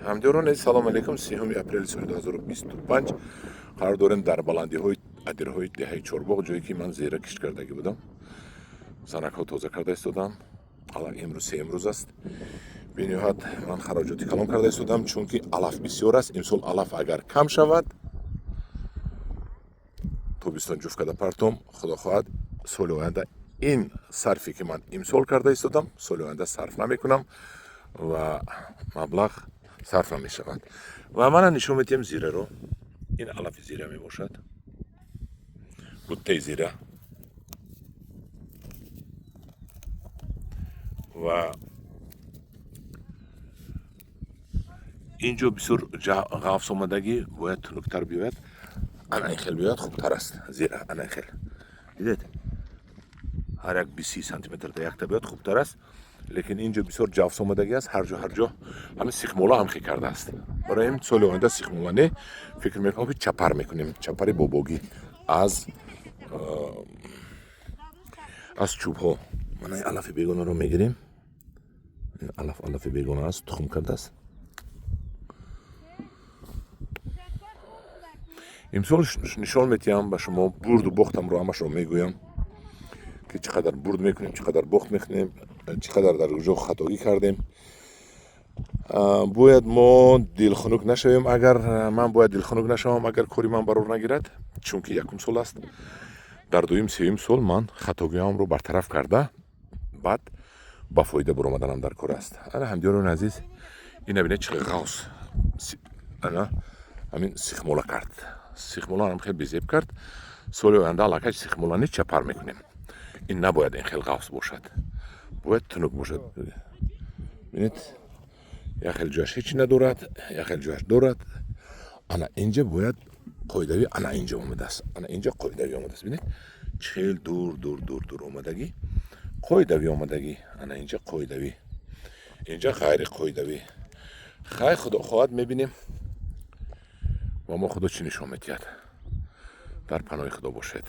ҳамдиёрони салом алейкум. 3 апрели соли 2025 қарор дорем дар баландиҳои адирҳои деҳаи Чорбоғ, ҷое ки ман зира кишт кардагӣ будам. Санакҳо тоза карда истодам. Имрӯз сеюмрӯз аст. бениҳоят ман хароҷоти калон карда истодам, чунки алаф бисёр аст. имсол алаф агар кам шавад, тобистон ҷуфт карда партом, худо хоҳад соли оянда ин сарфе ки ман имсол карда истодам, соли оянда сарф намекунам ва маблағ сарф намешавад. Ва мана нишон медиҳем зираро. ин алафи зира мебошад. буттаи зира. ва инҷо бисёр ғафс омадагӣ бояд тунуктар биёяд. ана ин хел биёяд, хубтар аст. Зира ана ин хел. дидед? ҳар як 20 сантиметр да якта биёяд, хубтар аст. лекин инҷо бисёр ҷавс омадагӣ аст. ҳар ҷо ҳамин сихмола ҳам хел кардааст. барои ин соли оянда сихмола не, фикр мекунам ки чапар мекунем. Чапари бобогӣ аз чӯбҳо. мана ин алафи бегонаро мегирем. ин алафи бегона аст, тухм кардааст. имсол нишон медиҳам ба шумо, бурду бохтамро ҳамашро мегӯям ки чӣ қадар бурд мекунем, чӣ қадар бохт мекунем, чӣ қадар дар ҷо хатогӣ кардем. бояд мо дилхунук нашавем, агар ман бояд дилхунук нашавам, агар кори ман барор нагирад, чунки якум сол аст. дар дуюм сеюм сол ман хатогиҳамро бартараф карда, баъд ба фоида баромаданам дар кор аст. ана ҳамдиёрони азиз, ина бинед чӣ ғавс ана ҳамин сихмола кард. сихмолаам хел безеб кард. соли оянда аллакай сихмола не чапар мекунем. ин набояд ин хел ғавс бошад. бояд тунук бошад. бинед, як хел ҷояш ҳечи надорад, як хел ҷояш дорад. ана инҷа бояд қоидавӣ ана инҷа омадааст. ана инҷа қоидавӣ омадааст. бинед, чӣ хел дур омадагӣ. қоидавӣ омадагӣ. ана инҷа қоидавӣ. инҷа ғайри қоидавӣ. хай худо хоҳад мебинем. ва мо худо чӣ нишон медиҳад. дар паноҳи худо бошед.